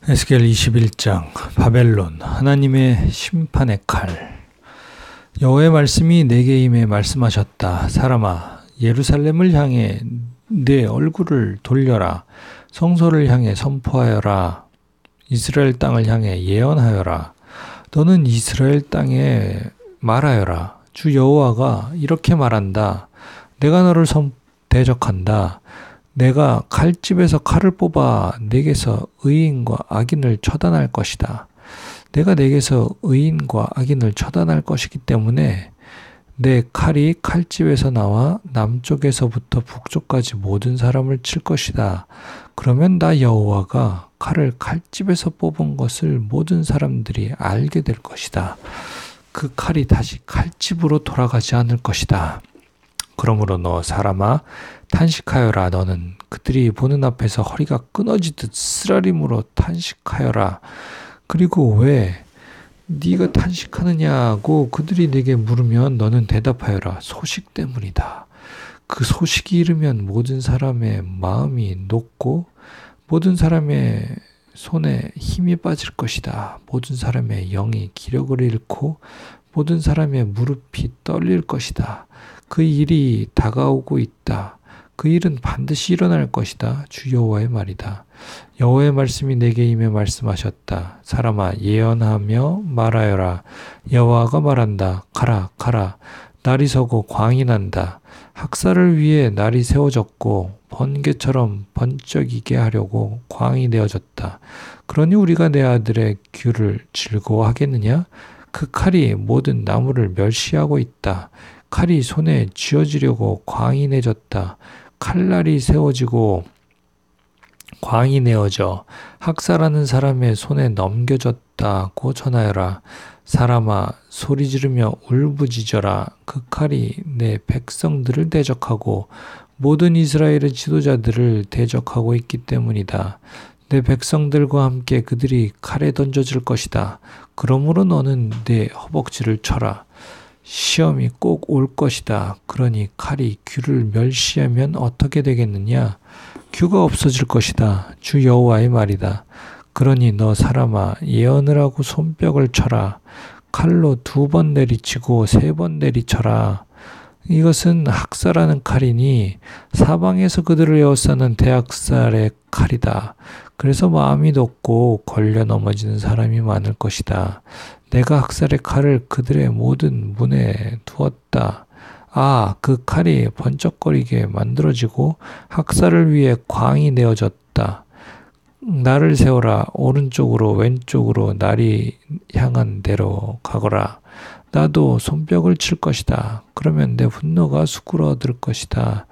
에스겔 21장 바벨론 하나님의 심판의 칼. 여호와의 말씀이 내게 임해 말씀하셨다. 사람아, 예루살렘을 향해 내 얼굴을 돌려라. 성소를 향해 선포하여라. 이스라엘 땅을 향해 예언하여라. 너는 이스라엘 땅에 말하여라. 주 여호와가 이렇게 말한다. 내가 너를 대적한다. 내가 칼집에서 칼을 뽑아 내게서 의인과 악인을 처단할 것이다. 내가 내게서 의인과 악인을 처단할 것이기 때문에 내 칼이 칼집에서 나와 남쪽에서부터 북쪽까지 모든 사람을 칠 것이다. 그러면 나 여호와가 칼을 칼집에서 뽑은 것을 모든 사람들이 알게 될 것이다. 그 칼이 다시 칼집으로 돌아가지 않을 것이다. 그러므로 너 사람아, 탄식하여라. 너는 그들이 보는 앞에서 허리가 끊어지듯 쓰라림으로 탄식하여라. 그리고 왜 네가 탄식하느냐고 그들이 내게 물으면 너는 대답하여라. 소식 때문이다. 그 소식이 이르면 모든 사람의 마음이 녹고 모든 사람의 손에 힘이 빠질 것이다. 모든 사람의 영이 기력을 잃고 모든 사람의 무릎이 떨릴 것이다. 그 일이 다가오고 있다. 그 일은 반드시 일어날 것이다. 주 여호와의 말이다. 여호와의 말씀이 내게 임해 말씀하셨다. 사람아, 예언하며 말하여라. 여호와가 말한다. 가라, 가라. 날이 서고 광이 난다. 학살을 위해 날이 세워졌고 번개처럼 번쩍이게 하려고 광이 내어졌다. 그러니 우리가 내 아들의 귀를 즐거워하겠느냐? 그 칼이 모든 나무를 멸시하고 있다. 칼이 손에 쥐어지려고 광이 내졌다. 칼날이 세워지고 광이 내어져 학살하는 사람의 손에 넘겨졌다고 전하여라. 사람아, 소리 지르며 울부짖어라. 그 칼이 내 백성들을 대적하고 모든 이스라엘의 지도자들을 대적하고 있기 때문이다. 내 백성들과 함께 그들이 칼에 던져질 것이다. 그러므로 너는 내 허벅지를 쳐라. 시험이 꼭 올 것이다. 그러니 칼이 귀를 멸시하면 어떻게 되겠느냐? 귀가 없어질 것이다. 주 여호와의 말이다. 그러니 너 사람아, 예언을 하고 손뼉을 쳐라. 칼로 2번 내리치고 3번 내리쳐라. 이것은 학살하는 칼이니 사방에서 그들을 에워싸는 대학살의 칼이다. 그래서 마음이 높고 걸려 넘어지는 사람이 많을 것이다. 내가 학살의 칼을 그들의 모든 문에 두었다. 아, 그 칼이 번쩍거리게 만들어지고 학살을 위해 광이 내어졌다. 날을 세워라. 오른쪽으로 왼쪽으로 날이 향한 대로 가거라. 나도 손뼉을 칠 것이다. 그러면 내 분노가 수그러들 것이다.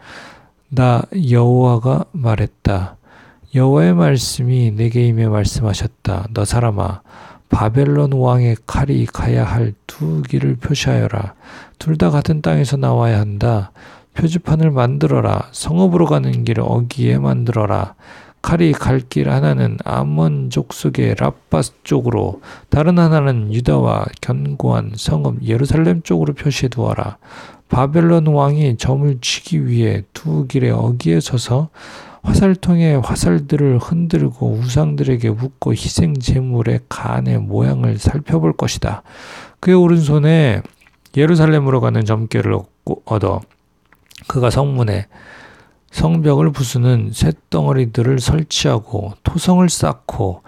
나 여호와가 말했다. 여호와의 말씀이 내게 임해 말씀하셨다. 너 사람아, 바벨론 왕의 칼이 가야 할 2길을 표시하여라. 둘 다 같은 땅에서 나와야 한다. 표지판을 만들어라. 성읍으로 가는 길을 어기에 만들어라. 칼이 갈 길 하나는 아몬 족속의 라빠 쪽으로, 다른 하나는 유다와 견고한 성읍 예루살렘 쪽으로 표시해 두어라. 바벨론 왕이 점을 치기 위해 2길의 어기에 서서 화살통에 화살들을 흔들고 우상들에게 묻고 희생 제물의 간의 모양을 살펴볼 것이다. 그의 오른손에 예루살렘으로 가는 점괘를 얻어 그가 성문에 성벽을 부수는 쇳덩어리들을 설치하고 토성을 쌓고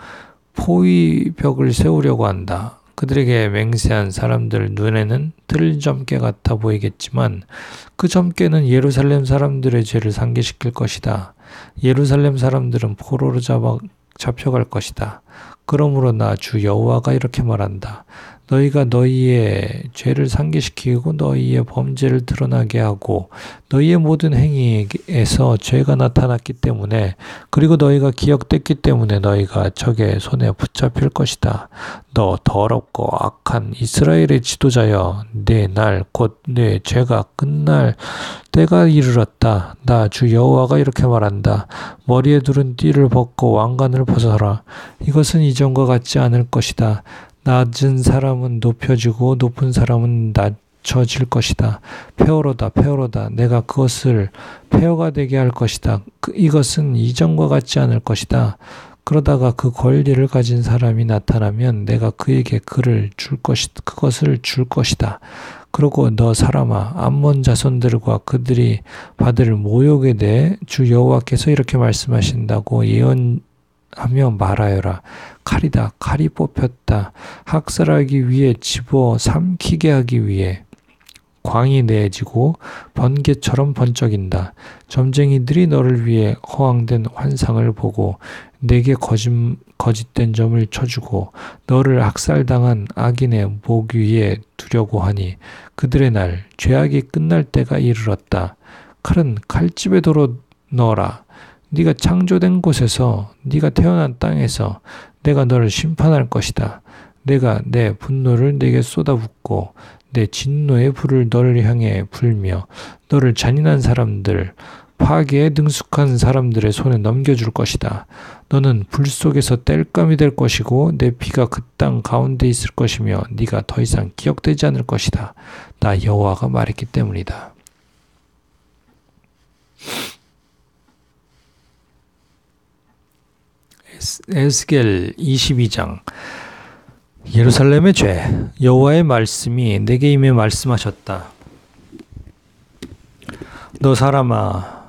포위벽을 세우려고 한다. 그들에게 맹세한 사람들 눈에는 들점괘 같아 보이겠지만 그 점괘는 예루살렘 사람들의 죄를 상기시킬 것이다. 예루살렘 사람들은 포로로 잡혀갈 것이다. 그러므로 나 주 여호와가 이렇게 말한다. 너희가 너희의 죄를 상기시키고 너희의 범죄를 드러나게 하고 너희의 모든 행위에서 죄가 나타났기 때문에, 그리고 너희가 기억됐기 때문에 너희가 적의 손에 붙잡힐 것이다. 너 더럽고 악한 이스라엘의 지도자여, 내 날 곧 내 죄가 끝날 때가 이르렀다. 나 주 여호와가 이렇게 말한다. 머리에 두른 띠를 벗고 왕관을 벗어라. 이것은 이전과 같지 않을 것이다. 낮은 사람은 높여지고 높은 사람은 낮춰질 것이다. 폐허로다, 폐허로다. 내가 그것을 폐허가 되게 할 것이다. 이것은 이전과 같지 않을 것이다. 그러다가 그 권리를 가진 사람이 나타나면 내가 그에게 그것을 줄 것이다. 그러고 너 사람아, 암몬 자손들과 그들이 받을 모욕에 대해 주 여호와께서 이렇게 말씀하신다고 예언하며 말하여라. 칼이다. 칼이 뽑혔다. 학살하기 위해 집어 삼키게 하기 위해. 광이 내지고 번개처럼 번쩍인다. 점쟁이들이 너를 위해 허황된 환상을 보고 내게 거짓된 점을 쳐주고 너를 학살당한 악인의 목 위에 두려고 하니 그들의 날 죄악이 끝날 때가 이르렀다. 칼은 칼집에 도로 넣어라. 네가 창조된 곳에서 네가 태어난 땅에서 내가 너를 심판할 것이다. 내가 내 분노를 네게 쏟아붓고 내 진노의 불을 너를 향해 불며 너를 잔인한 사람들, 파괴에 능숙한 사람들의 손에 넘겨줄 것이다. 너는 불 속에서 땔감이 될 것이고 내 피가 그 땅 가운데 있을 것이며 네가 더 이상 기억되지 않을 것이다. 나 여호와가 말했기 때문이다. 에스겔 22장. 예루살렘의 죄. 여호와의 말씀이 내게 임해 말씀하셨다. 너 사람아,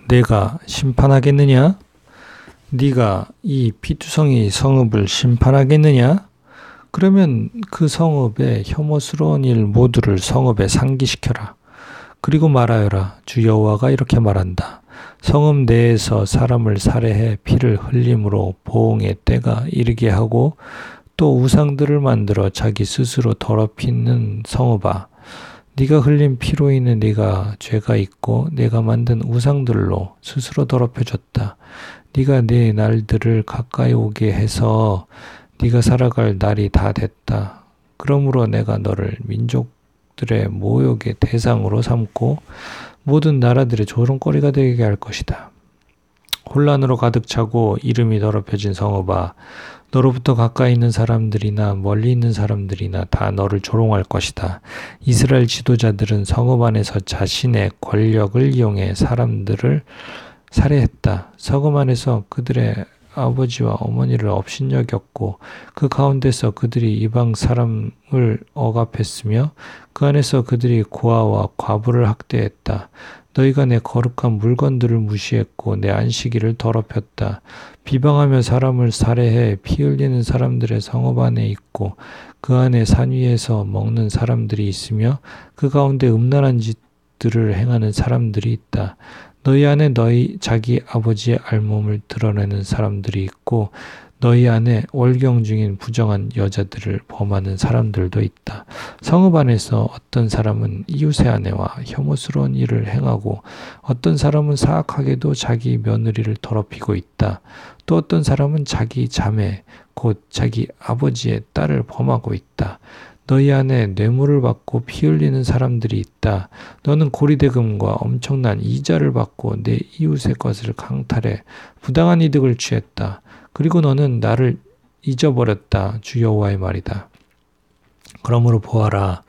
내가 심판하겠느냐? 네가 이 피투성이 성읍을 심판하겠느냐? 그러면 그 성읍의 혐오스러운 일 모두를 성읍에 상기시켜라. 그리고 말하여라. 주 여호와가 이렇게 말한다. 성읍 내에서 사람을 살해해 피를 흘림으로 보응의 때가 이르게 하고 또 우상들을 만들어 자기 스스로 더럽히는 성읍아, 네가 흘린 피로 인해 네가 죄가 있고 내가 만든 우상들로 스스로 더럽혀졌다. 네가 내 날들을 가까이 오게 해서 네가 살아갈 날이 다 됐다. 그러므로 내가 너를 민족들의 모욕의 대상으로 삼고 모든 나라들의 조롱거리가 되게 할 것이다. 혼란으로 가득 차고 이름이 더럽혀진 성읍아, 너로부터 가까이 있는 사람들이나 멀리 있는 사람들이나 다 너를 조롱할 것이다. 이스라엘 지도자들은 성읍 안에서 자신의 권력을 이용해 사람들을 살해했다. 성읍 안에서 그들의 아버지와 어머니를 업신여겼고 그 가운데서 그들이 이방 사람을 억압했으며 그 안에서 그들이 고아와 과부를 학대했다. 너희가 내 거룩한 물건들을 무시했고 내 안식일을 더럽혔다. 비방하며 사람을 살해해 피 흘리는 사람들의 성읍 안에 있고 그 안에 산 위에서 먹는 사람들이 있으며 그 가운데 음란한 짓들을 행하는 사람들이 있다. 너희 안에 자기 아버지의 알몸을 드러내는 사람들이 있고 너희 안에 월경 중인 부정한 여자들을 범하는 사람들도 있다. 성읍 안에서 어떤 사람은 이웃의 아내와 혐오스러운 일을 행하고 어떤 사람은 사악하게도 자기 며느리를 더럽히고 있다. 또 어떤 사람은 자기 자매, 곧 자기 아버지의 딸을 범하고 있다. 너희 안에 뇌물을 받고 피 흘리는 사람들이 있다. 너는 고리대금과 엄청난 이자를 받고 내 이웃의 것을 강탈해 부당한 이득을 취했다. 그리고 너는 나를 잊어버렸다. 주 여호와의 말이다. 그러므로 보아라.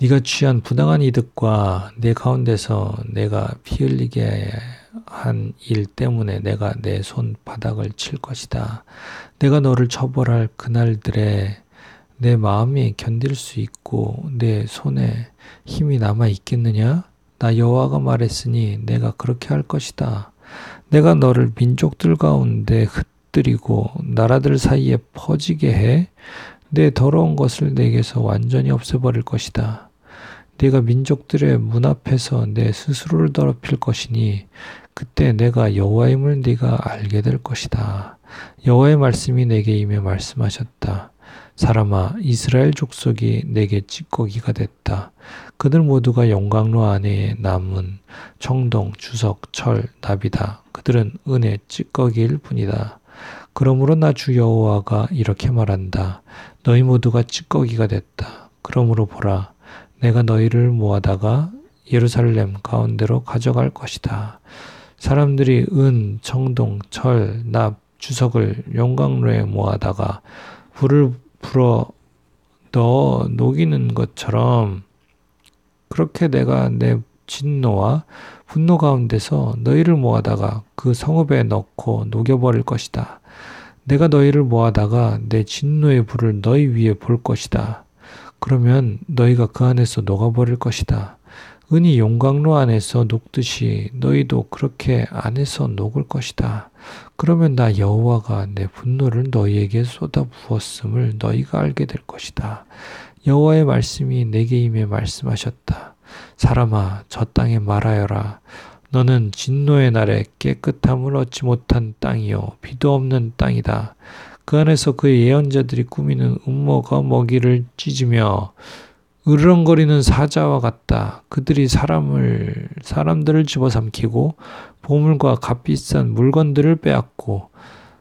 네가 취한 부당한 이득과 내 가운데서 내가 피 흘리게 한 일 때문에 내가 내 손바닥을 칠 것이다. 내가 너를 처벌할 그날들에 내 마음이 견딜 수 있고 내 손에 힘이 남아 있겠느냐? 나 여호와가 말했으니 내가 그렇게 할 것이다. 내가 너를 민족들 가운데 흩뜨리고 나라들 사이에 퍼지게 해 내 더러운 것을 내게서 완전히 없애버릴 것이다. 네가 민족들의 문 앞에서 내 스스로를 더럽힐 것이니 그때 내가 여호와임을 네가 알게 될 것이다. 여호와의 말씀이 내게 임해 말씀하셨다. 사람아, 이스라엘 족속이 내게 찌꺼기가 됐다. 그들 모두가 영광로 안에 남은 청동, 주석, 철, 납이다. 그들은 은의 찌꺼기일 뿐이다. 그러므로 나 주 여호와가 이렇게 말한다. 너희 모두가 찌꺼기가 됐다. 그러므로 보라, 내가 너희를 모아다가 예루살렘 가운데로 가져갈 것이다. 사람들이 은, 청동, 철, 납, 주석을 영광로에 모아다가 불을 불어 넣어 녹이는 것처럼 그렇게 내가 내 진노와 분노 가운데서 너희를 모아다가 그 성읍에 넣고 녹여버릴 것이다. 내가 너희를 모아다가 내 진노의 불을 너희 위에 볼 것이다. 그러면 너희가 그 안에서 녹아버릴 것이다. 은이 용광로 안에서 녹듯이 너희도 그렇게 안에서 녹을 것이다. 그러면 나 여호와가 내 분노를 너희에게 쏟아부었음을 너희가 알게 될 것이다. 여호와의 말씀이 내게 임해 말씀하셨다. 사람아, 저 땅에 말하여라. 너는 진노의 날에 깨끗함을 얻지 못한 땅이요 비도 없는 땅이다. 그 안에서 그의 예언자들이 꾸미는 음모가 먹이를 찢으며 으르렁거리는 사자와 같다. 그들이 사람들을 집어삼키고 보물과 값비싼 물건들을 빼앗고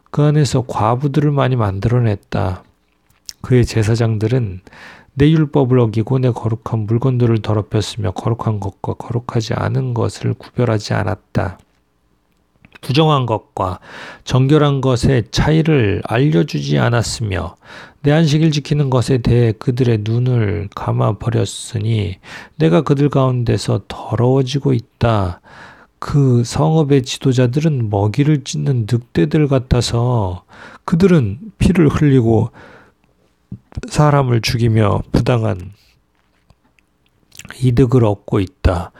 그 안에서 과부들을 많이 만들어냈다. 그의 제사장들은 내 율법을 어기고 내 거룩한 물건들을 더럽혔으며 거룩한 것과 거룩하지 않은 것을 구별하지 않았다. 부정한 것과 정결한 것의 차이를 알려주지 않았으며 내 안식일 지키는 것에 대해 그들의 눈을 감아버렸으니 내가 그들 가운데서 더러워지고 있다. 그 성읍의 지도자들은 먹이를 찢는 늑대들 같아서 그들은 피를 흘리고 사람을 죽이며 부당한 이득을 얻고 있다.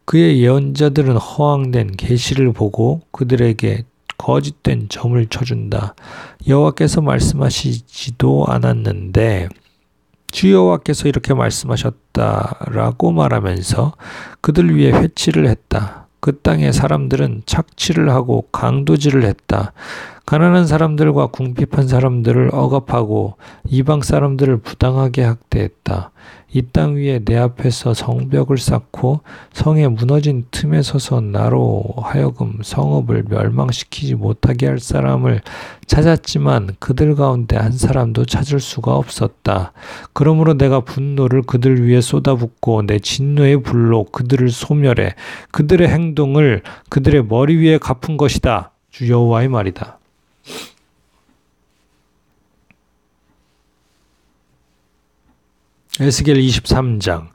그의 예언자들은 허황된 계시를 보고 그들에게 거짓된 점을 쳐준다. 여호와께서 말씀하시지도 않았는데 주 여호와께서 이렇게 말씀하셨다라고 말하면서 그들 위에 회치를 했다. 그 땅의 사람들은 착취를 하고 강도질을 했다. 가난한 사람들과 궁핍한 사람들을 억압하고 이방 사람들을 부당하게 학대했다. 이 땅 위에 내 앞에서 성벽을 쌓고 성에 무너진 틈에 서서 나로 하여금 성읍을 멸망시키지 못하게 할 사람을 찾았지만 그들 가운데 한 사람도 찾을 수가 없었다. 그러므로 내가 분노를 그들 위에 쏟아붓고 내 진노의 불로 그들을 소멸해 그들의 행동을 그들의 머리 위에 갚은 것이다. 주 여호와의 말이다. 에스겔 23장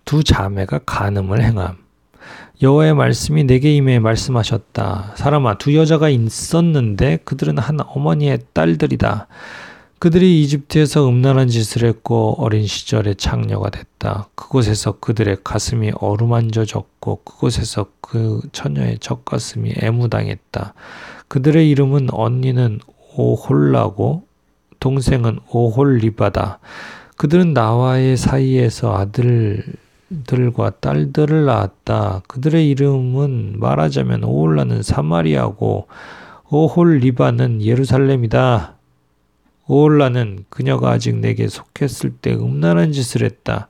두 자매가 간음을 행함. 여호와의 말씀이 내게 임해 말씀하셨다. 사람아, 두 여자가 있었는데 그들은 한 어머니의 딸들이다. 그들이 이집트에서 음란한 짓을 했고 어린 시절에 창녀가 됐다. 그곳에서 그들의 가슴이 어루만져졌고 그곳에서 그 처녀의 젖가슴이 애무당했다. 그들의 이름은 언니는 오홀라고 동생은 오홀리바다. 그들은 나와의 사이에서 아들들과 딸들을 낳았다. 그들의 이름은 말하자면 오홀라는 사마리아고 오홀리바는 예루살렘이다. 오홀라는 그녀가 아직 내게 속했을 때 음란한 짓을 했다.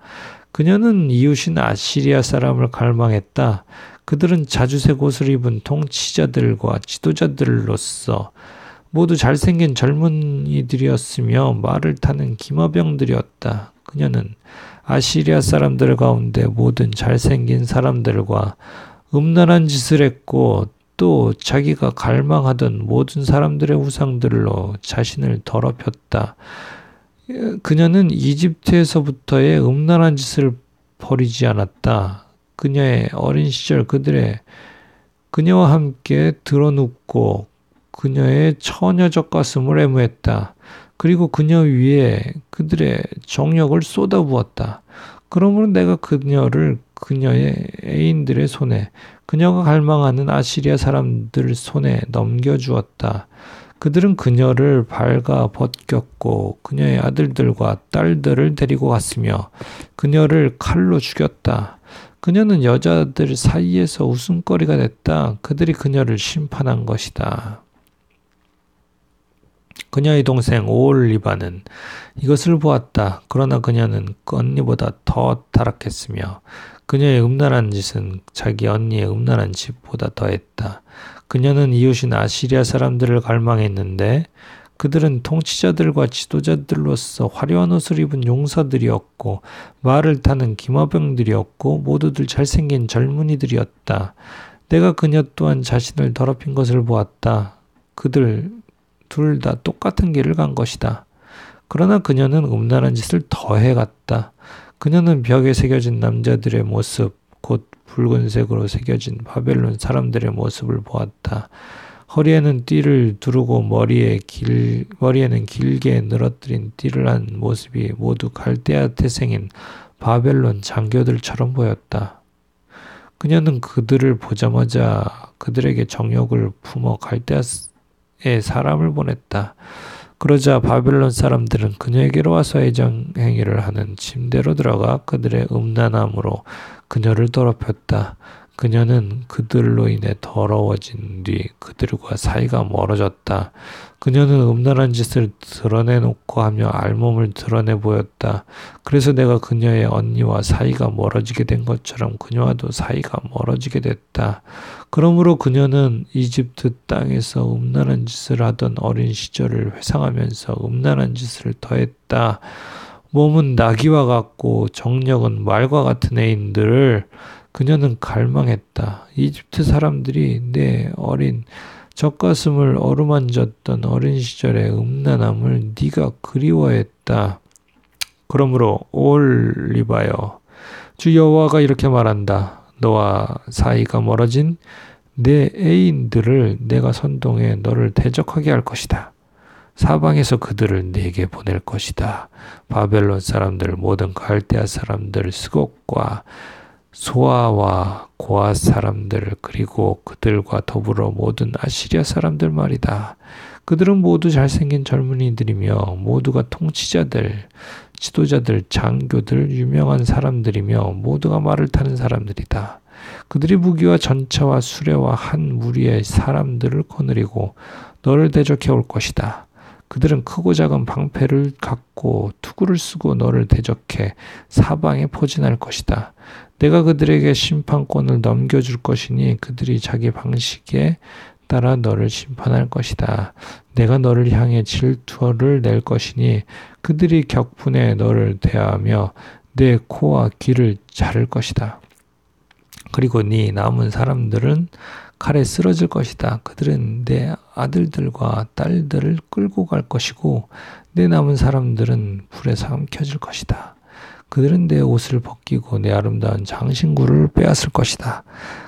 그녀는 이웃인 아시리아 사람을 갈망했다. 그들은 자주색 옷을 입은 통치자들과 지도자들로서 모두 잘생긴 젊은이들이었으며 말을 타는 기마병들이었다. 그녀는 아시리아 사람들 가운데 모든 잘생긴 사람들과 음란한 짓을 했고 또 자기가 갈망하던 모든 사람들의 우상들로 자신을 더럽혔다. 그녀는 이집트에서부터의 음란한 짓을 버리지 않았다. 그녀의 어린 시절 그녀와 함께 드러눕고 그녀의 처녀 젖가슴을 애무했다. 그리고 그녀 위에 그들의 정욕을 쏟아부었다. 그러므로 내가 그녀를 그녀의 애인들의 손에 그녀가 갈망하는 아시리아 사람들 손에 넘겨주었다. 그들은 그녀를 발가 벗겼고 그녀의 아들들과 딸들을 데리고 갔으며 그녀를 칼로 죽였다. 그녀는 여자들 사이에서 웃음거리가 됐다. 그들이 그녀를 심판한 것이다. 그녀의 동생 오홀리바는 이것을 보았다. 그러나 그녀는 그 언니보다 더 타락했으며 그녀의 음란한 짓은 자기 언니의 음란한 짓보다 더했다. 그녀는 이웃인 아시리아 사람들을 갈망했는데 그들은 통치자들과 지도자들로서 화려한 옷을 입은 용사들이었고 말을 타는 기마병들이었고 모두들 잘생긴 젊은이들이었다. 내가 그녀 또한 자신을 더럽힌 것을 보았다. 그들 둘 다 똑같은 길을 간 것이다. 그러나 그녀는 음란한 짓을 더 해갔다. 그녀는 벽에 새겨진 남자들의 모습, 곧 붉은색으로 새겨진 바벨론 사람들의 모습을 보았다. 허리에는 띠를 두르고 머리에는 길게 늘어뜨린 띠를 한 모습이 모두 갈대아 태생인 바벨론 장교들처럼 보였다. 그녀는 그들을 보자마자 그들에게 정욕을 품어 갈대아에 사람을 보냈다. 그러자 바벨론 사람들은 그녀에게로 와서 애정 행위를 하는 침대로 들어가 그들의 음란함으로 그녀를 더럽혔다. 그녀는 그들로 인해 더러워진 뒤 그들과 사이가 멀어졌다. 그녀는 음란한 짓을 드러내놓고 하며 알몸을 드러내 보였다. 그래서 내가 그녀의 언니와 사이가 멀어지게 된 것처럼 그녀와도 사이가 멀어지게 됐다. 그러므로 그녀는 이집트 땅에서 음란한 짓을 하던 어린 시절을 회상하면서 음란한 짓을 더했다. 몸은 나귀와 같고 정력은 말과 같은 애인들을 그녀는 갈망했다. 이집트 사람들이 내 어린 젖가슴을 어루만졌던 어린 시절의 음란함을 네가 그리워했다. 그러므로 올 리바여, 주 여호와가 이렇게 말한다. 너와 사이가 멀어진 내 애인들을 내가 선동해 너를 대적하게 할 것이다. 사방에서 그들을 내게 보낼 것이다. 바벨론 사람들, 모든 갈대아 사람들, 스곡과 소아와 고아 사람들, 그리고 그들과 더불어 모든 아시리아 사람들 말이다. 그들은 모두 잘생긴 젊은이들이며 모두가 통치자들, 지도자들, 장교들, 유명한 사람들이며 모두가 말을 타는 사람들이다. 그들이 무기와 전차와 수레와 한 무리의 사람들을 거느리고 너를 대적해 올 것이다. 그들은 크고 작은 방패를 갖고 투구를 쓰고 너를 대적해 사방에 포진할 것이다. 내가 그들에게 심판권을 넘겨줄 것이니 그들이 자기 방식에 따라 너를 심판할 것이다. 내가 너를 향해 질투를 낼 것이니 그들이 격분해 너를 대하며 내 코와 귀를 자를 것이다. 그리고 네 남은 사람들은 칼에 쓰러질 것이다. 그들은 내 아들들과 딸들을 끌고 갈 것이고 내 남은 사람들은 불에 삼켜질 것이다. 그들은 내 옷을 벗기고 내 아름다운 장신구를 빼앗을 것이다.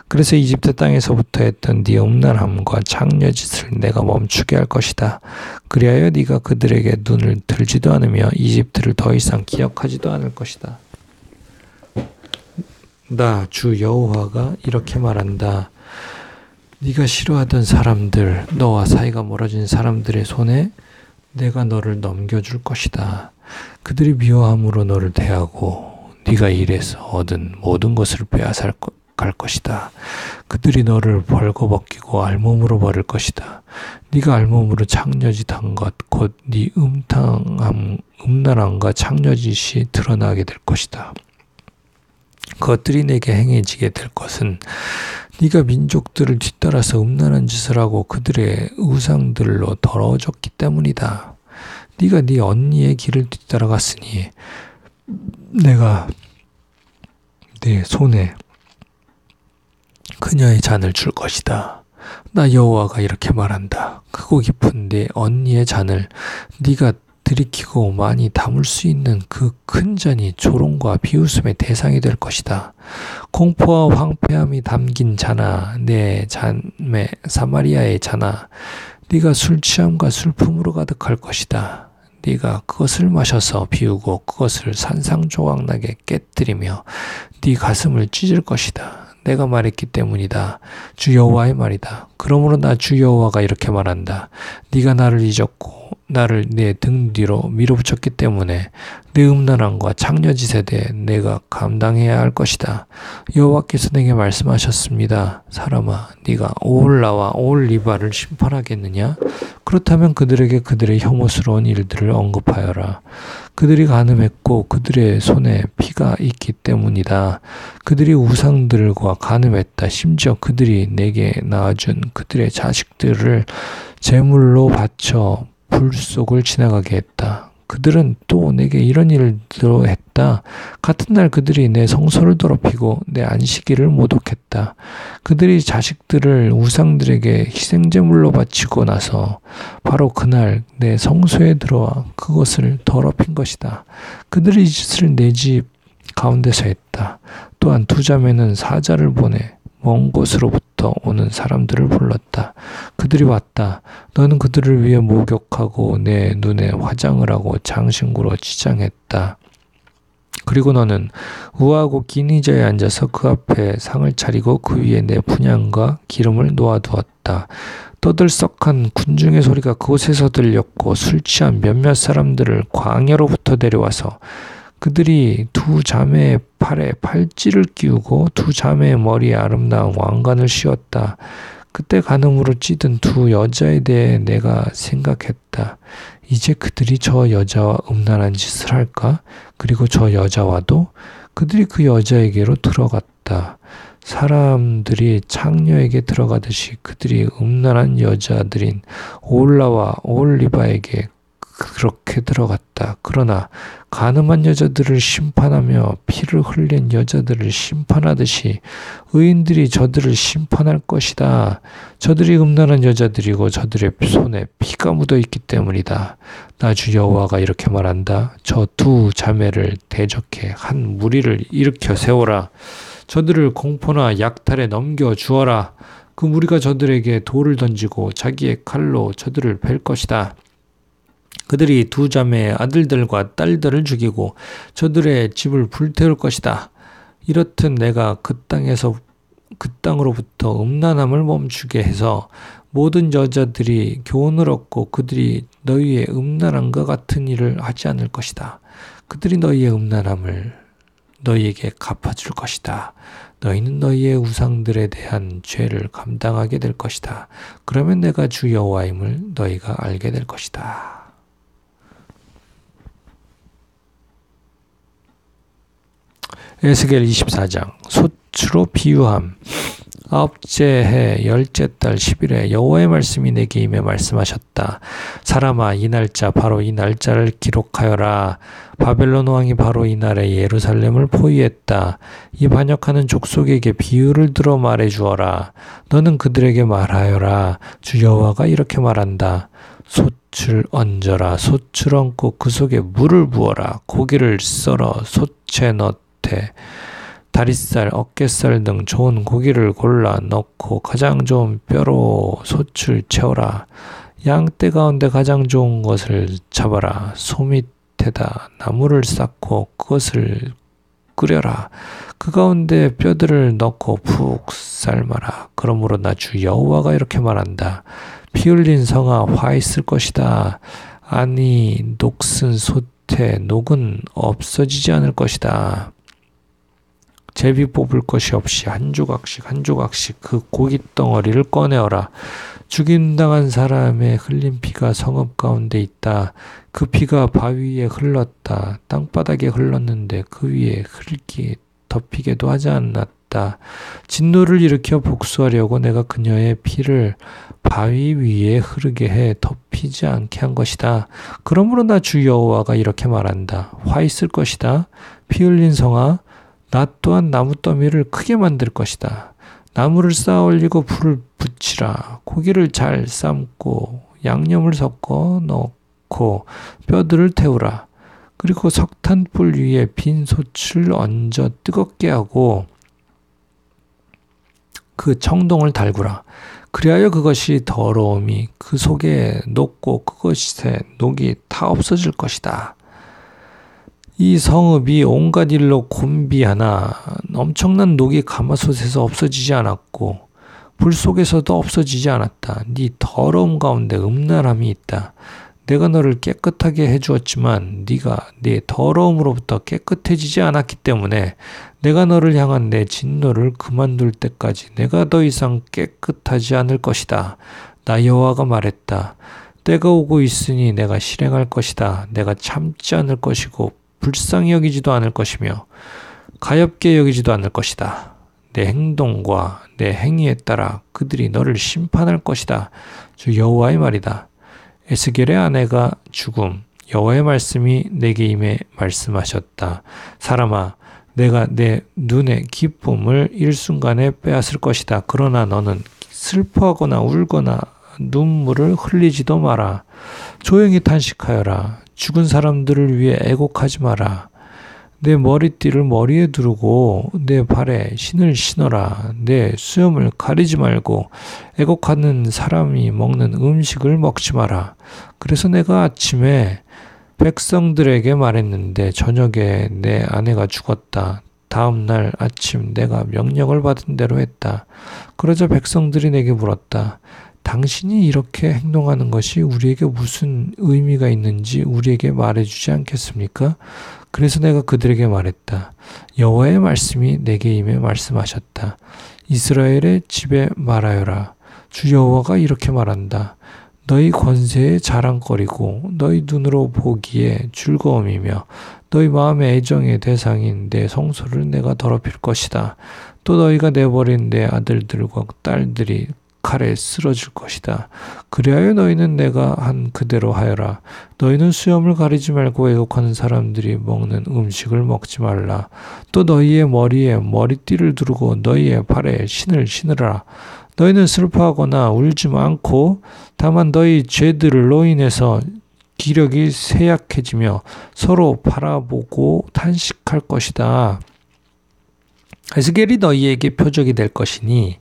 그래서 이집트 땅에서부터 했던 네 음란함과 창녀짓을 내가 멈추게 할 것이다. 그리하여 네가 그들에게 눈을 들지도 않으며 이집트를 더 이상 기억하지도 않을 것이다. 나 주 여호와가 이렇게 말한다. 네가 싫어하던 사람들, 너와 사이가 멀어진 사람들의 손에 내가 너를 넘겨줄 것이다. 그들이 미워함으로 너를 대하고 네가 일해서 얻은 모든 것을 빼앗아 갈 것이다. 그들이 너를 벌거벗기고 알몸으로 버릴 것이다. 네가 알몸으로 창녀짓한 것, 곧 네 음란함과 창녀짓이 드러나게 될 것이다. 그것들이 내게 행해지게 될 것은 네가 민족들을 뒤따라서 음란한 짓을 하고 그들의 우상들로 더러워졌기 때문이다. 네가 네 언니의 길을 뒤따라갔으니 내가 네 손에 그녀의 잔을 줄 것이다. 나 여호와가 이렇게 말한다. 크고 깊은 네 언니의 잔을 네가 들이키고 많이 담을 수 있는 그 큰 잔이 조롱과 비웃음의 대상이 될 것이다. 공포와 황폐함이 담긴 잔아, 내 자매 사마리아의 잔아, 네가 술 취함과 슬픔으로 가득할 것이다. 네가 그것을 마셔서 비우고 그것을 산상조각나게 깨뜨리며 네 가슴을 찢을 것이다. 내가 말했기 때문이다. 주 여호와의 말이다. 그러므로 나 주 여호와가 이렇게 말한다. 네가 나를 잊었고 나를 내 등 뒤로 밀어붙였기 때문에 내 음란함과 창녀짓에 대해 내가 감당해야 할 것이다. 여호와께서 내게 말씀하셨습니다. 사람아, 네가 오홀라와 오홀리바를 심판하겠느냐? 그렇다면 그들에게 그들의 혐오스러운 일들을 언급하여라. 그들이 간음했고 그들의 손에 피가 있기 때문이다. 그들이 우상들과 간음했다. 심지어 그들이 내게 낳아준 그들의 자식들을 제물로 바쳐 불 속을 지나가게 했다. 그들은 또 내게 이런 일도 했다. 같은 날 그들이 내 성소를 더럽히고 내 안식일을 모독했다. 그들이 자식들을 우상들에게 희생제물로 바치고 나서 바로 그날 내 성소에 들어와 그것을 더럽힌 것이다. 그들이 이 짓을 내 집 가운데서 했다. 또한 두 자매는 사자를 보내 먼 곳으로부터 오는 사람들을 불렀다. 그들이 왔다. 너는 그들을 위해 목욕하고 내 눈에 화장을 하고 장신구로 치장했다. 그리고 너는 우아하고 긴 의자에 앉아서 그 앞에 상을 차리고 그 위에 내 분향과 기름을 놓아두었다. 떠들썩한 군중의 소리가 그곳에서 들렸고 술 취한 몇몇 사람들을 광야로부터 데려와서 그들이 두 자매의 팔에 팔찌를 끼우고 두 자매의 머리에 아름다운 왕관을 씌웠다. 그때 간음으로 찌든 두 여자에 대해 내가 생각했다. 이제 그들이 저 여자와 음란한 짓을 할까? 그리고 저 여자와도 그들이 그 여자에게로 들어갔다. 사람들이 창녀에게 들어가듯이 그들이 음란한 여자들인 올라와 올리바에게 그렇게 들어갔다. 그러나 간음한 여자들을 심판하며 피를 흘린 여자들을 심판하듯이 의인들이 저들을 심판할 것이다. 저들이 음란한 여자들이고 저들의 손에 피가 묻어 있기 때문이다. 나 주 여호와가 이렇게 말한다. 저 두 자매를 대적해 한 무리를 일으켜 세워라. 저들을 공포나 약탈에 넘겨 주어라. 그 무리가 저들에게 돌을 던지고 자기의 칼로 저들을 벨 것이다. 그들이 두 자매의 아들들과 딸들을 죽이고 저들의 집을 불태울 것이다. 이렇듯 내가 그 땅으로부터 음란함을 멈추게 해서 모든 여자들이 교훈을 얻고 그들이 너희의 음란함과 같은 일을 하지 않을 것이다. 그들이 너희의 음란함을 너희에게 갚아줄 것이다. 너희는 너희의 우상들에 대한 죄를 감당하게 될 것이다. 그러면 내가 주 여호와임을 너희가 알게 될 것이다. 에스겔 24장 소추로 비유함. 아홉째 해 열째 달 10일에 여호와의 말씀이 내게 임해 말씀하셨다. 사람아, 이 날짜 바로 이 날짜를 기록하여라. 바벨론 왕이 바로 이 날에 예루살렘을 포위했다. 이 반역하는 족속에게 비유를 들어 말해 주어라. 너는 그들에게 말하여라. 주 여호와가 이렇게 말한다. 솥을 얹어라. 솥을 얹고 그 속에 물을 부어라. 고기를 썰어 솥에 넣되 다리살, 어깨살 등 좋은 고기를 골라 넣고 가장 좋은 뼈로 솥을 채워라. 양떼 가운데 가장 좋은 것을 잡아라. 소 밑에다 나무를 쌓고 그것을 끓여라. 그 가운데 뼈들을 넣고 푹 삶아라. 그러므로 나 주 여호와가 이렇게 말한다. 피 흘린 성아, 화 있을 것이다. 아니, 녹슨 솥에 녹은 없어지지 않을 것이다. 제비 뽑을 것이 없이 한 조각씩 한 조각씩 그 고기 덩어리를 꺼내어라. 죽임당한 사람의 흘린 피가 성읍 가운데 있다. 그 피가 바위 위에 흘렀다. 땅바닥에 흘렀는데 그 위에 흙이 덮이게도 하지 않았다. 진노를 일으켜 복수하려고 내가 그녀의 피를 바위 위에 흐르게 해 덮이지 않게 한 것이다. 그러므로 나 주 여호와가 이렇게 말한다. 화 있을 것이다. 피 흘린 성아, 나 또한 나무 더미를 크게 만들 것이다. 나무를 쌓아 올리고 불을 붙이라. 고기를 잘 삶고 양념을 섞어 넣고 뼈들을 태우라. 그리고 석탄불 위에 빈 솥을 얹어 뜨겁게 하고 그 청동을 달구라. 그리하여 그것이 더러움이 그 속에 녹고 그것의 녹이 다 없어질 것이다. 이 성읍이 온갖 일로 곤비하나 엄청난 녹이 가마솥에서 없어지지 않았고 불 속에서도 없어지지 않았다. 네 더러움 가운데 음란함이 있다. 내가 너를 깨끗하게 해주었지만 네가 네 더러움으로부터 깨끗해지지 않았기 때문에 내가 너를 향한 내 진노를 그만둘 때까지 내가 더 이상 깨끗하지 않을 것이다. 나 여호와가 말했다. 때가 오고 있으니 내가 실행할 것이다. 내가 참지 않을 것이고 불쌍히 여기지도 않을 것이며 가엾게 여기지도 않을 것이다. 내 행동과 내 행위에 따라 그들이 너를 심판할 것이다. 주 여호와의 말이다. 에스겔의 아내가 죽음. 여호와의 말씀이 내게 임해 말씀하셨다. 사람아, 내가 내 눈의 기쁨을 일순간에 빼앗을 것이다. 그러나 너는 슬퍼하거나 울거나 눈물을 흘리지도 마라. 조용히 탄식하여라. 죽은 사람들을 위해 애곡하지 마라. 내 머리띠를 머리에 두르고 내 발에 신을 신어라. 내 수염을 가리지 말고 애곡하는 사람이 먹는 음식을 먹지 마라. 그래서 내가 아침에 백성들에게 말했는데 저녁에 내 아내가 죽었다. 다음 날 아침 내가 명령을 받은 대로 했다. 그러자 백성들이 내게 물었다. 당신이 이렇게 행동하는 것이 우리에게 무슨 의미가 있는지 우리에게 말해주지 않겠습니까? 그래서 내가 그들에게 말했다. 여호와의 말씀이 내게 임해 말씀하셨다. 이스라엘의 집에 말하여라. 주 여호와가 이렇게 말한다. 너희 권세의 자랑거리고 너희 눈으로 보기에 즐거움이며 너희 마음의 애정의 대상인 내 성소를 내가 더럽힐 것이다. 또 너희가 내버린 내 아들들과 딸들이 칼에 쓰러질 것이다. 그리하여 너희는 내가 한 그대로 하여라. 너희는 수염을 가리지 말고 애곡하는 사람들이 먹는 음식을 먹지 말라. 또 너희의 머리에 머리띠를 두르고 너희의 발에 신을 신으라. 너희는 슬퍼하거나 울지 않고 다만 너희 죄들로 인해서 기력이 쇠약해지며 서로 바라보고 탄식할 것이다. 에스겔이 너희에게 표적이 될 것이니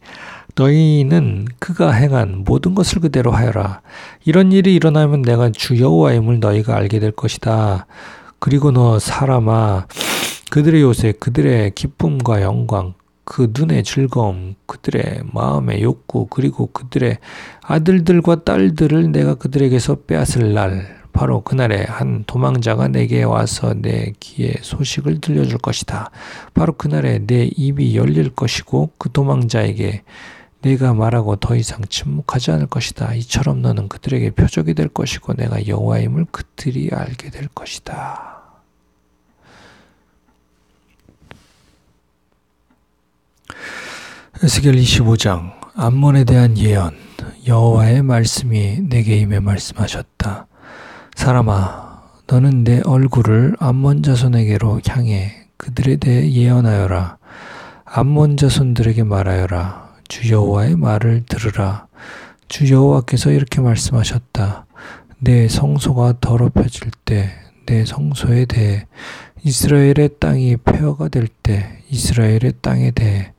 너희는 그가 행한 모든 것을 그대로 하여라. 이런 일이 일어나면 내가 주 여호와임을 너희가 알게 될 것이다. 그리고 너 사람아, 그들의 요새, 그들의 기쁨과 영광, 그 눈의 즐거움, 그들의 마음의 욕구, 그리고 그들의 아들들과 딸들을 내가 그들에게서 빼앗을 날, 바로 그날에 한 도망자가 내게 와서 내 귀에 소식을 들려줄 것이다. 바로 그날에 내 입이 열릴 것이고 그 도망자에게 내가 말하고 더 이상 침묵하지 않을 것이다. 이처럼 너는 그들에게 표적이 될 것이고 내가 여호와임을 그들이 알게 될 것이다. 에스겔 25장 암몬에 대한 예언. 여호와의 말씀이 내게 임해 말씀하셨다. 사람아, 너는 내 얼굴을 암몬 자손에게로 향해 그들에 대해 예언하여라. 암몬 자손들에게 말하여라. 주 여호와의 말을 들으라. 주 여호와께서 이렇게 말씀하셨다. 내 성소가 더럽혀질 때 내 성소에 대해 이스라엘의 땅이 폐허가 될 때 이스라엘의 땅에 대해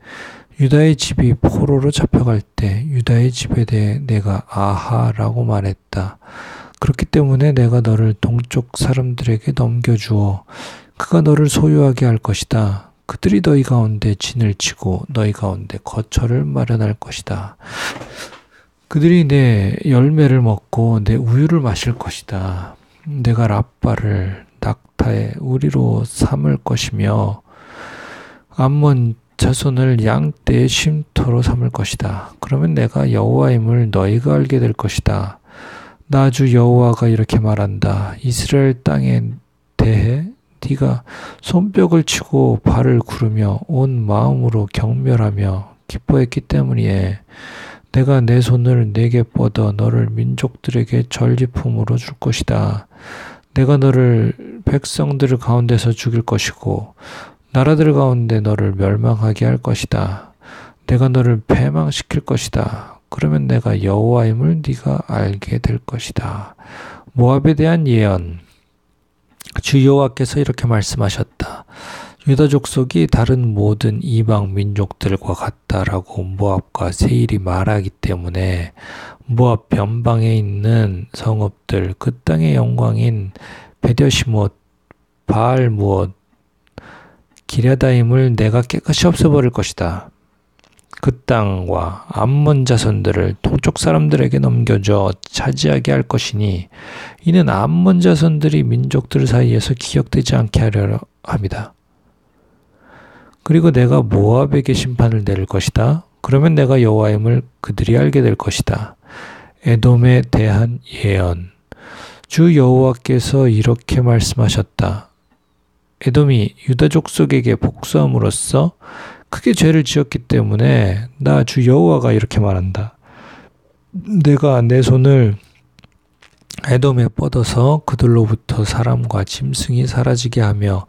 유다의 집이 포로로 잡혀갈 때 유다의 집에 대해 내가 아하라고 말했다. 그렇기 때문에 내가 너를 동쪽 사람들에게 넘겨주어 그가 너를 소유하게 할 것이다. 그들이 너희 가운데 진을 치고 너희 가운데 거처를 마련할 것이다. 그들이 내 열매를 먹고 내 우유를 마실 것이다. 내가 랍바를 낙타의 우리로 삼을 것이며 암몬 자손을 양떼의 쉼터로 삼을 것이다. 그러면 내가 여호와임을 너희가 알게 될 것이다. 나 주 여호와가 이렇게 말한다. 이스라엘 땅에 대해 네가 손뼉을 치고 발을 구르며 온 마음으로 경멸하며 기뻐했기 때문이에 내가 내 손을 내게 뻗어 너를 민족들에게 전리품으로 줄 것이다. 내가 너를 백성들 가운데서 죽일 것이고 나라들 가운데 너를 멸망하게 할 것이다. 내가 너를 패망시킬 것이다. 그러면 내가 여호와임을 네가 알게 될 것이다. 모압에 대한 예언. 주 여호와께서 이렇게 말씀하셨다. 유다 족속이 다른 모든 이방 민족들과 같다라고 모압과 세일이 말하기 때문에 모압 변방에 있는 성읍들, 그 땅의 영광인 베뎌시못, 바알무엇, 기랴다임을 내가 깨끗이 없애버릴 것이다. 그 땅과 암몬 자손들을 동쪽 사람들에게 넘겨줘 차지하게 할 것이니 이는 암몬 자손들이 민족들 사이에서 기억되지 않게 하려 합니다. 그리고 내가 모압에게 심판을 내릴 것이다. 그러면 내가 여호와임을 그들이 알게 될 것이다. 에돔에 대한 예언. 주 여호와께서 이렇게 말씀하셨다. 에돔이 유다 족속에게 복수함으로써 크게 죄를 지었기 때문에 나 주 여호와가 이렇게 말한다. 내가 내 손을 에돔에 뻗어서 그들로부터 사람과 짐승이 사라지게 하며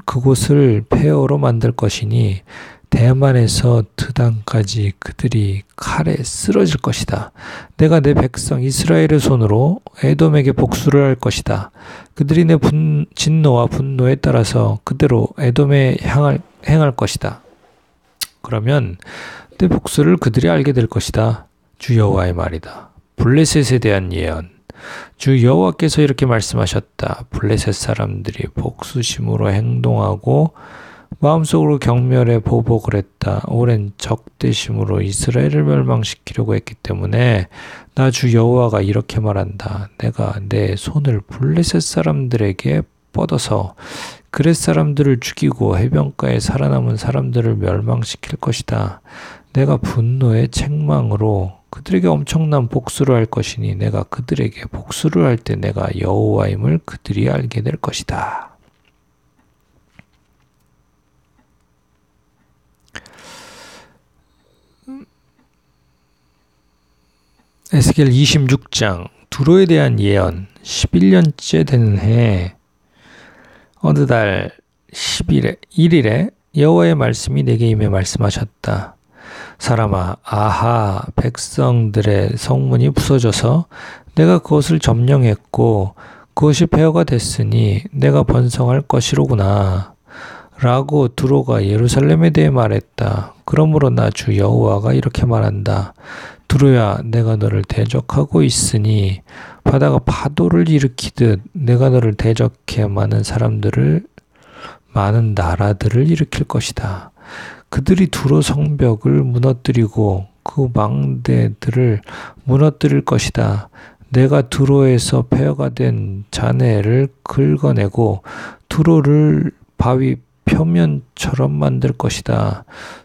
그곳을 폐허로 만들 것이니 대만에서 드단까지 그들이 칼에 쓰러질 것이다. 내가 내 백성 이스라엘의 손으로 에돔에게 복수를 할 것이다. 그들이 내 진노와 분노에 따라서 그대로 에돔에 행할 것이다. 그러면 내 복수를 그들이 알게 될 것이다. 주 여호와의 말이다. 블레셋에 대한 예언. 주 여호와께서 이렇게 말씀하셨다. 블레셋 사람들이 복수심으로 행동하고 마음속으로 경멸해 보복을 했다. 오랜 적대심으로 이스라엘을 멸망시키려고 했기 때문에 나 주 여호와가 이렇게 말한다. 내가 내 손을 블레셋 사람들에게 뻗어서 그렛 사람들을 죽이고 해변가에 살아남은 사람들을 멸망시킬 것이다. 내가 분노의 책망으로 그들에게 엄청난 복수를 할 것이니 내가 그들에게 복수를 할 때 내가 여호와임을 그들이 알게 될 것이다. 에스겔 26장 두로에 대한 예언. 11년째 되는 해 어느 달 1일에 여호와의 말씀이 내게 임해 말씀하셨다. 사람아, 아하, 백성들의 성문이 부서져서 내가 그것을 점령했고 그것이 폐허가 됐으니 내가 번성할 것이로구나 라고 두로가 예루살렘에 대해 말했다. 그러므로 나 주 여호와가 이렇게 말한다. 두로야, 내가 너를 대적하고 있으니 바다가 파도를 일으키듯 내가 너를 대적해 많은 나라들을 일으킬 것이다. 그들이 두로 성벽을 무너뜨리고 그 망대들을 무너뜨릴 것이다. 내가 두로에서 폐허가 된 잔해를 긁어내고 두로를 바위 표면처럼 만들 것이다.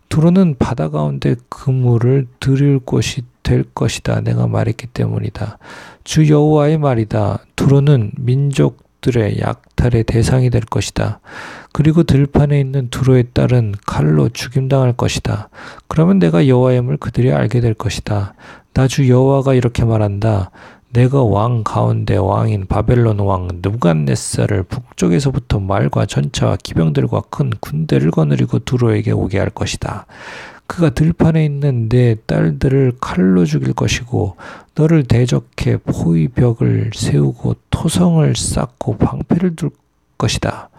두로는 바다 가운데 그물을 들일 곳이 될 것이다. 내가 말했기 때문이다. 주 여호와의 말이다. 두로는 민족들의 약탈의 대상이 될 것이다. 그리고 들판에 있는 두로의 딸은 칼로 죽임당할 것이다. 그러면 내가 여호와임을 그들이 알게 될 것이다. 나 주 여호와가 이렇게 말한다. 내가 왕 가운데 왕인 바벨론 왕 느부갓네살을 북쪽에서부터 말과 전차와 기병들과 큰 군대를 거느리고 두로에게 오게 할 것이다. 그가 들판에 있는 내 딸들을 칼로 죽일 것이고 너를 대적해 포위벽을 세우고 토성을 쌓고 방패를 둘 것이다.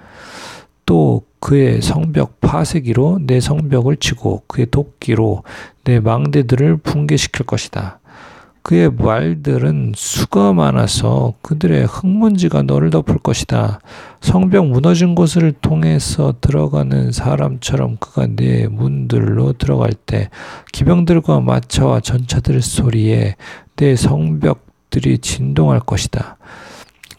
또 그의 성벽 파쇄기로 내 성벽을 치고 그의 도끼로 내 망대들을 붕괴시킬 것이다. 그의 말들은 수가 많아서 그들의 흙먼지가 너를 덮을 것이다. 성벽 무너진 곳을 통해서 들어가는 사람처럼 그가 내 문들로 들어갈 때 기병들과 마차와 전차들 소리에 내 성벽들이 진동할 것이다.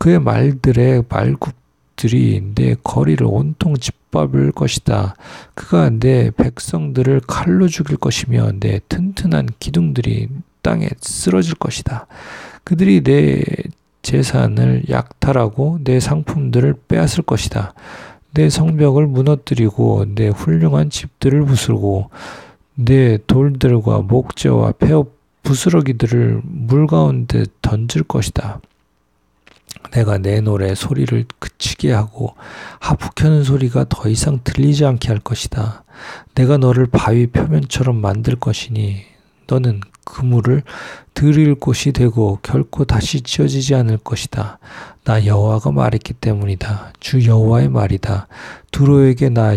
그의 말들의 말굽들이 내 거리를 온통 짓밟을 것이다. 그가 내 백성들을 칼로 죽일 것이며 내 튼튼한 기둥들이 땅에 쓰러질 것이다. 그들이 내 재산을 약탈하고 내 상품들을 빼앗을 것이다. 내 성벽을 무너뜨리고 내 훌륭한 집들을 부수고 내 돌들과 목재와 폐허 부스러기들을 물 가운데 던질 것이다. 내가 내 노래 소리를 그치게 하고 하프 켜는 소리가 더 이상 들리지 않게 할 것이다. 내가 너를 바위 표면처럼 만들 것이니 너는 그물을 들일 곳이 되고 결코 다시 지어지지 않을 것이다. 나 여호와가 말했기 때문이다. 주 여호와의 말이다. 두로에게 나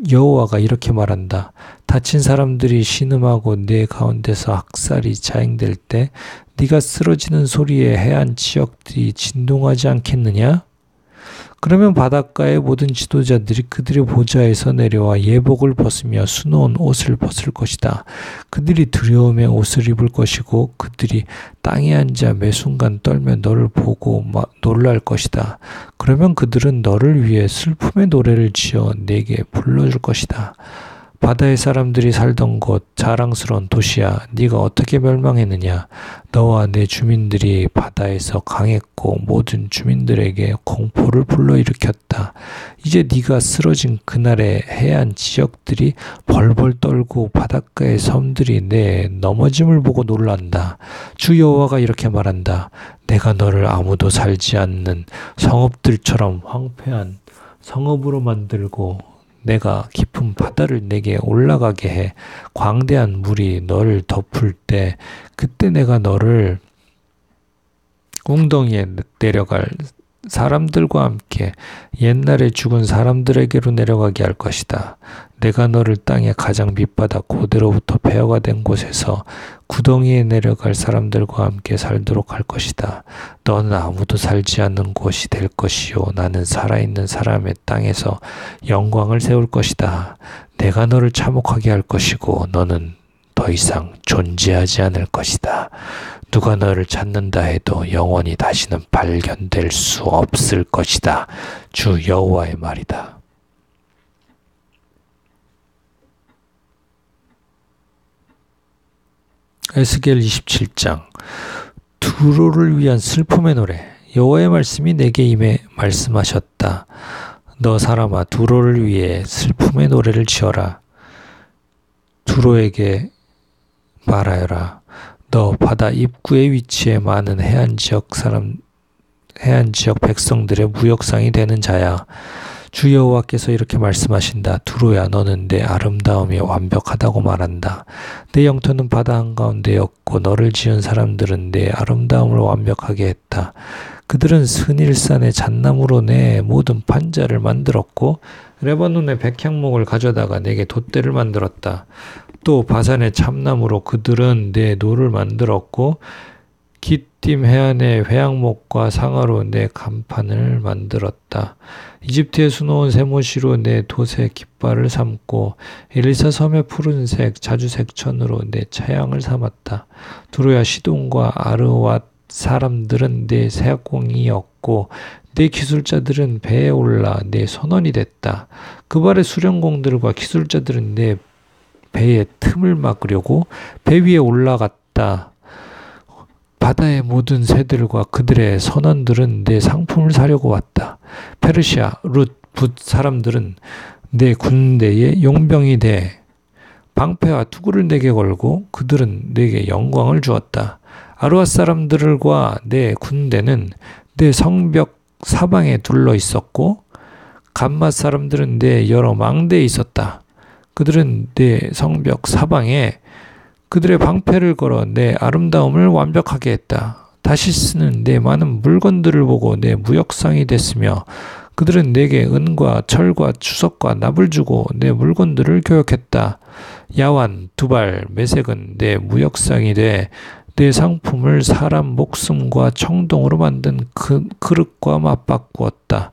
여호와가 이렇게 말한다. 다친 사람들이 신음하고 내 가운데서 학살이 자행될 때 네가 쓰러지는 소리에 해안 지역들이 진동하지 않겠느냐? 그러면 바닷가의 모든 지도자들이 그들의 보좌에서 내려와 예복을 벗으며 수놓은 옷을 벗을 것이다. 그들이 두려움의 옷을 입을 것이고 그들이 땅에 앉아 매순간 떨며 너를 보고 놀랄 것이다. 그러면 그들은 너를 위해 슬픔의 노래를 지어 내게 불러줄 것이다. 바다의 사람들이 살던 곳 자랑스러운 도시야, 네가 어떻게 멸망했느냐. 너와 내 주민들이 바다에서 강했고 모든 주민들에게 공포를 불러일으켰다. 이제 네가 쓰러진 그날의 해안 지역들이 벌벌 떨고 바닷가의 섬들이 내 넘어짐을 보고 놀란다. 주 여호와가 이렇게 말한다. 내가 너를 아무도 살지 않는 성읍들처럼 황폐한 성읍으로 만들고 내가 깊은 바다를 내게 올라가게 해 광대한 물이 너를 덮을 때 그때 내가 너를 웅덩이에 내려갈 사람들과 함께 옛날에 죽은 사람들에게로 내려가게 할 것이다. 내가 너를 땅의 가장 밑바닥 고대로부터 폐허가 된 곳에서 구덩이에 내려갈 사람들과 함께 살도록 할 것이다. 너는 아무도 살지 않는 곳이 될 것이요 나는 살아있는 사람의 땅에서 영광을 세울 것이다. 내가 너를 참혹하게 할 것이고 너는 더 이상 존재하지 않을 것이다. 누가 너를 찾는다 해도 영원히 다시는 발견될 수 없을 것이다. 주 여호와의 말이다. 에스겔 27장. 두로를 위한 슬픔의 노래. 여호와의 말씀이 내게 임해 말씀하셨다. 너 사람아, 두로를 위해 슬픔의 노래를 지어라. 두로에게 말하여라. 너 바다 입구에 위치해 많은 해안 지역 백성들의 무역상이 되는 자야. 주 여호와께서 이렇게 말씀하신다. 두로야, 너는 내 아름다움이 완벽하다고 말한다. 내 영토는 바다 한가운데였고 너를 지은 사람들은 내 아름다움을 완벽하게 했다. 그들은 스닐산의 잣나무로 내 모든 판자를 만들었고 레바논의 백향목을 가져다가 내게 돛대를 만들었다. 또 바산의 참나무로 그들은 내 노를 만들었고 기띔 해안의 회양목과 상아로 내 간판을 만들었다. 이집트의 수놓은 세모시로 내 돛의 깃발을 삼고 엘리사 섬의 푸른색 자주색 천으로 내 차양을 삼았다. 두로야, 시돈과 아르왓 사람들은 내 세공이었고 내 기술자들은 배에 올라 내 선원이 됐다. 그 발의 수령공들과 기술자들은 내 배의 틈을 막으려고 배 위에 올라갔다. 바다의 모든 새들과 그들의 선원들은 내 상품을 사려고 왔다. 페르시아, 룻, 붓 사람들은 내 군대의 용병이 돼 방패와 투구를 내게 걸고 그들은 내게 영광을 주었다. 아르왓 사람들과 내 군대는 내 성벽 사방에 둘러 있었고 감맛 사람들은 내 여러 망대에 있었다. 그들은 내 성벽 사방에 그들의 방패를 걸어 내 아름다움을 완벽하게 했다. 다시스는 내 많은 물건들을 보고 내 무역상이 됐으며 그들은 내게 은과 철과 주석과 납을 주고 내 물건들을 교역했다. 야완, 두발, 메색은 내 무역상이 돼 내 상품을 사람 목숨과 청동으로 만든 그릇과 맞바꾸었다.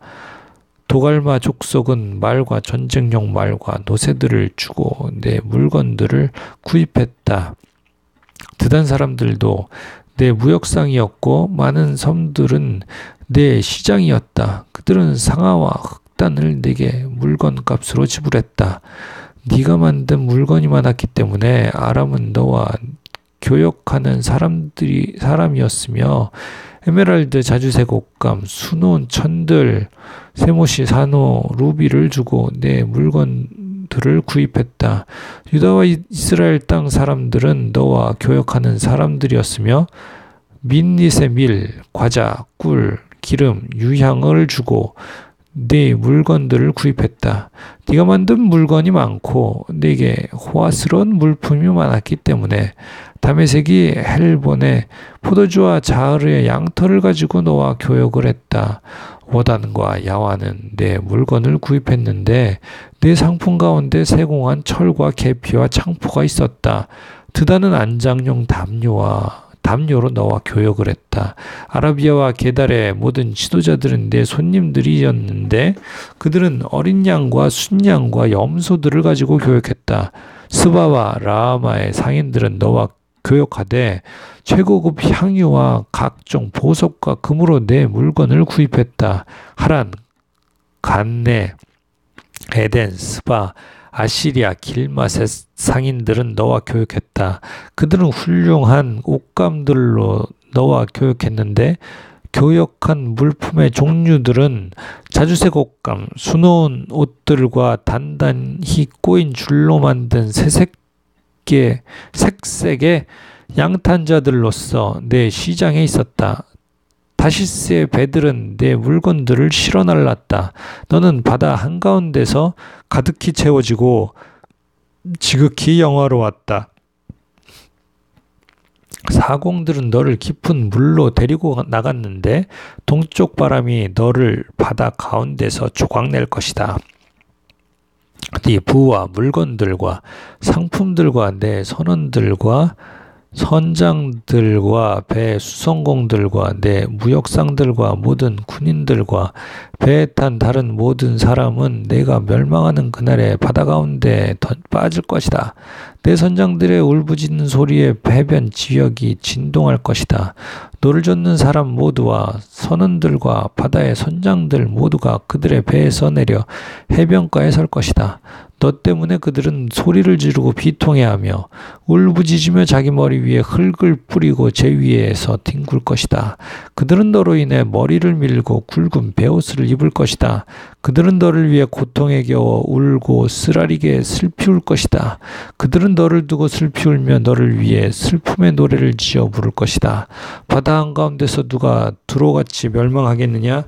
도갈마 족속은 말과 전쟁용 말과 노새들을 주고 내 물건들을 구입했다. 드단 사람들도 내 무역상이었고 많은 섬들은 내 시장이었다. 그들은 상아와 흑단을 내게 물건값으로 지불했다. 네가 만든 물건이 많았기 때문에 아람은 너와 교역하는 사람이었으며 에메랄드, 자주색 옷감, 수놓은 천들, 세모시, 산호, 루비를 주고 내 물건들을 구입했다. 유다와 이스라엘 땅 사람들은 너와 교역하는 사람들이었으며 민닛의 밀, 과자, 꿀, 기름, 유향을 주고 네 물건들을 구입했다. 네가 만든 물건이 많고 네게 호화스러운 물품이 많았기 때문에 다메섹이 헬본의 포도주와 자르의 양털을 가지고 너와 교역을 했다. 워단과 야완은 내 물건을 구입했는데 내 상품 가운데 세공한 철과 계피와 창포가 있었다. 드다는 안장용 담요로 너와 교역을 했다. 아라비아와 게달의 모든 지도자들은 내 손님들이었는데 그들은 어린 양과 순양과 염소들을 가지고 교역했다. 스바와 라마의 상인들은 너와 교역하되 최고급 향유와 각종 보석과 금으로 내 물건을 구입했다. 하란, 간네, 에덴, 스바, 아시리아, 길맛의 상인들은 너와 교육했다. 그들은 훌륭한 옷감들로 너와 교육했는데 교역한 물품의 종류들은 자주색 옷감, 수놓은 옷들과 단단히 꼬인 줄로 만든 색색의 양탄자들로서 내 시장에 있었다. 다시스의 배들은 내 물건들을 실어 날랐다. 너는 바다 한가운데서 가득히 채워지고 지극히 영화로웠다. 사공들은 너를 깊은 물로 데리고 나갔는데 동쪽 바람이 너를 바다 가운데서 조각낼 것이다. 네 부와 물건들과 상품들과 내 선원들과 선장들과 배 수송공들과 내 무역상들과 모든 군인들과 배에 탄 다른 모든 사람은 내가 멸망하는 그날에 바다 가운데 빠질 것이다. 내 선장들의 울부짖는 소리에 해변 지역이 진동할 것이다. 노를 젓는 사람 모두와 선원들과 바다의 선장들 모두가 그들의 배에서 내려 해변가에 설 것이다. 너 때문에 그들은 소리를 지르고 비통해하며 울부짖으며 자기 머리 위에 흙을 뿌리고 제 위에서 뒹굴 것이다. 그들은 너로 인해 머리를 밀고 굵은 베옷을 입을 것이다. 그들은 너를 위해 고통에 겨워 울고 쓰라리게 슬피 울 것이다. 그들은 너를 두고 슬피 울며 너를 위해 슬픔의 노래를 지어 부를 것이다. 바다 한가운데서 누가 두로같이 멸망하겠느냐?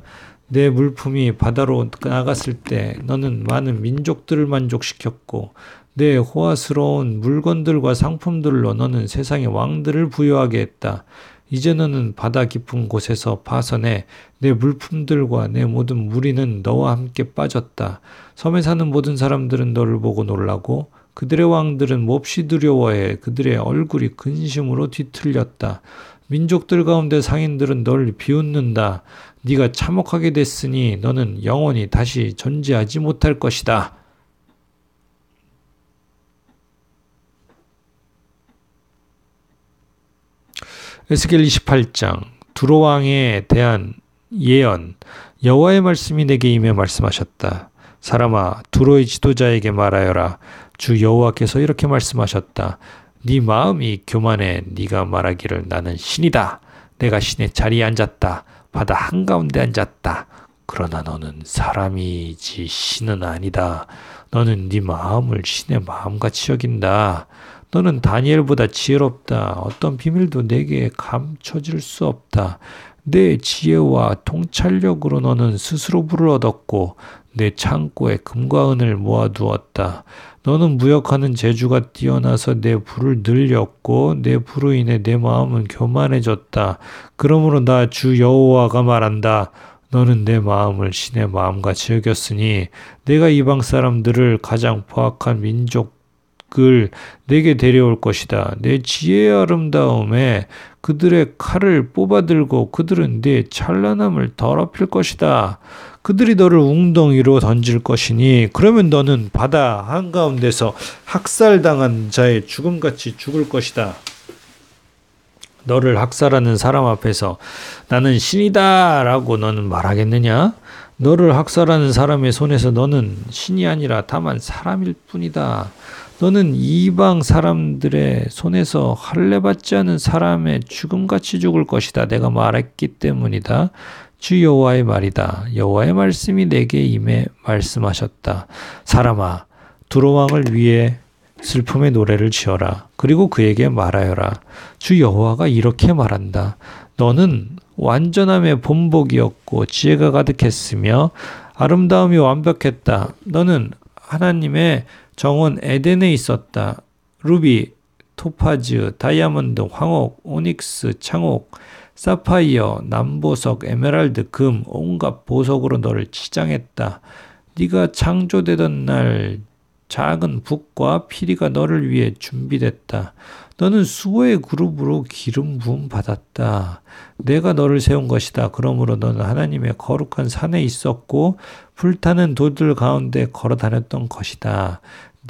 내 물품이 바다로 나갔을 때 너는 많은 민족들을 만족시켰고 내 호화스러운 물건들과 상품들로 너는 세상의 왕들을 부유하게 했다. 이제 너는 바다 깊은 곳에서 파선해 내 물품들과 내 모든 무리는 너와 함께 빠졌다. 섬에 사는 모든 사람들은 너를 보고 놀라고 그들의 왕들은 몹시 두려워해 그들의 얼굴이 근심으로 뒤틀렸다. 민족들 가운데 상인들은 널 비웃는다. 네가 참혹하게 됐으니 너는 영원히 다시 존재하지 못할 것이다. 에스겔 28장 두로 왕에 대한 예언. 여호와의 말씀이 내게 임해 말씀하셨다. 사람아, 두로의 지도자에게 말하여라. 주 여호와께서 이렇게 말씀하셨다. 네 마음이 교만해. 네가 말하기를 나는 신이다. 내가 신의 자리에 앉았다. 바다 한가운데 앉았다. 그러나 너는 사람이지 신은 아니다. 너는 네 마음을 신의 마음같이 여긴다. 너는 다니엘보다 지혜롭다. 어떤 비밀도 내게 감춰질 수 없다. 내 지혜와 통찰력으로 너는 스스로 부를 얻었고 내 창고에 금과 은을 모아두었다. 너는 무역하는 재주가 뛰어나서 내 부를 늘렸고 내 부로 인해 내 마음은 교만해졌다. 그러므로 나 주 여호와가 말한다. 너는 내 마음을 신의 마음같이 여겼으니 내가 이방 사람들을 가장 포악한 민족을 내게 데려올 것이다. 내 지혜의 아름다움에 그들의 칼을 뽑아들고 그들은 네 찬란함을 더럽힐 것이다. 그들이 너를 웅덩이로 던질 것이니 그러면 너는 바다 한가운데서 학살당한 자의 죽음같이 죽을 것이다. 너를 학살하는 사람 앞에서 나는 신이다 라고 너는 말하겠느냐? 너를 학살하는 사람의 손에서 너는 신이 아니라 다만 사람일 뿐이다. 너는 이방 사람들의 손에서 할례받지 않은 사람의 죽음같이 죽을 것이다. 내가 말했기 때문이다. 주 여호와의 말이다. 여호와의 말씀이 내게 임해 말씀하셨다. 사람아, 두로 왕을 위해 슬픔의 노래를 지어라. 그리고 그에게 말하여라. 주 여호와가 이렇게 말한다. 너는 완전함의 본복이었고 지혜가 가득했으며 아름다움이 완벽했다. 너는 하나님의 정원 에덴에 있었다. 루비, 토파즈, 다이아몬드, 황옥, 오닉스, 창옥, 사파이어, 남보석, 에메랄드, 금, 온갖 보석으로 너를 치장했다. 네가 창조되던 날 작은 북과 피리가 너를 위해 준비됐다. 너는 수호의 그룹으로 기름 부음 받았다. 내가 너를 세운 것이다. 그러므로 너는 하나님의 거룩한 산에 있었고 불타는 돌들 가운데 걸어 다녔던 것이다.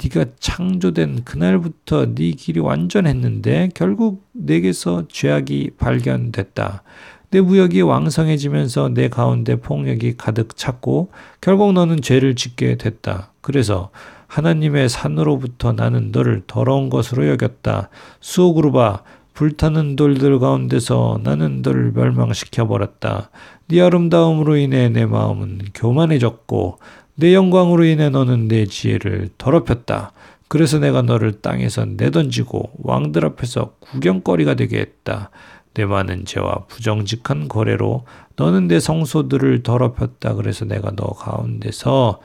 네가 창조된 그날부터 네 길이 완전했는데 결국 내게서 죄악이 발견됐다. 내 무역이 왕성해지면서 내 가운데 폭력이 가득 찼고 결국 너는 죄를 짓게 됐다. 그래서 하나님의 산으로부터 나는 너를 더러운 것으로 여겼다. 수옥으로 봐. 불타는 돌들 가운데서 나는 너를 멸망시켜 버렸다. 네 아름다움으로 인해 내 마음은 교만해졌고 내 영광으로 인해 너는 내 지혜를 더럽혔다. 그래서 내가 너를 땅에서 내던지고 왕들 앞에서 구경거리가 되게 했다. 내 많은 죄와 부정직한 거래로 너는 내 성소들을 더럽혔다. 그래서 내가 너 가운데서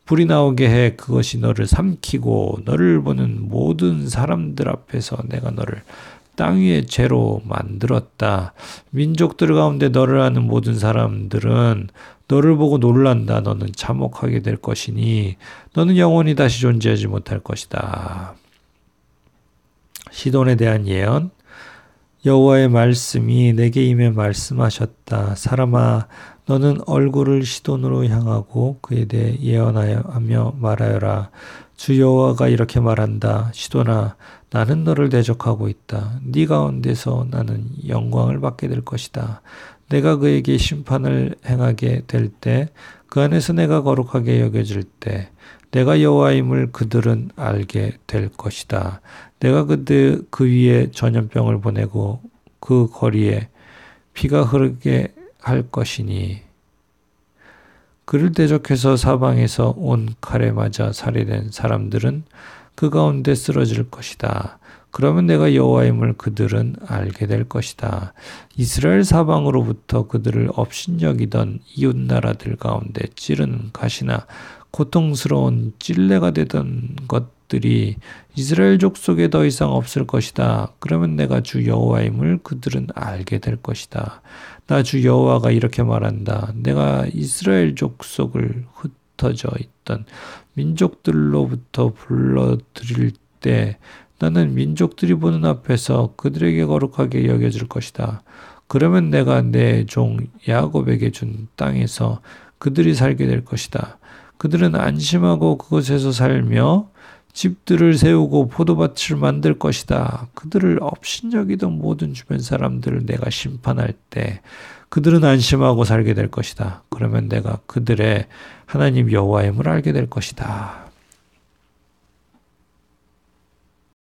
불이 나오게 해 그것이 너를 삼키고 너를 보는 모든 사람들 앞에서 내가 너를 땅 위의 죄로 만들었다. 민족들 가운데 너를 아는 모든 사람들은 너를 보고 놀란다. 너는 참혹하게 될 것이니 너는 영원히 다시 존재하지 못할 것이다. 시돈에 대한 예언. 여호와의 말씀이 내게 임해 말씀하셨다. 사람아, 너는 얼굴을 시돈으로 향하고 그에 대해 예언하며 말하여라. 주 여호와가 이렇게 말한다. 시돈아, 나는 너를 대적하고 있다. 네 가운데서 나는 영광을 받게 될 것이다. 내가 그에게 심판을 행하게 될 때, 그 안에서 내가 거룩하게 여겨질 때, 내가 여호와임을 그들은 알게 될 것이다. 내가 그 위에 전염병을 보내고 그 거리에 피가 흐르게 할 것이니 그를 대적해서 사방에서 온 칼에 맞아 살해된 사람들은 그 가운데 쓰러질 것이다. 그러면 내가 여호와임을 그들은 알게 될 것이다. 이스라엘 사방으로부터 그들을 업신여기던 이웃 나라들 가운데 찌르는 가시나 고통스러운 찔레가 되던 것들이 이스라엘 족속에 더 이상 없을 것이다. 그러면 내가 주 여호와임을 그들은 알게 될 것이다. 나 주 여호와가 이렇게 말한다. 내가 이스라엘 족속을 흩어져 있던 민족들로부터 불러들일 때 나는 민족들이 보는 앞에서 그들에게 거룩하게 여겨질 것이다. 그러면 내가 내 종 야곱에게 준 땅에서 그들이 살게 될 것이다. 그들은 안심하고 그곳에서 살며 집들을 세우고 포도밭을 만들 것이다. 그들을 업신여기던 모든 주변 사람들을 내가 심판할 때 그들은 안심하고 살게 될 것이다. 그러면 내가 그들의 하나님 여호와임을 알게 될 것이다.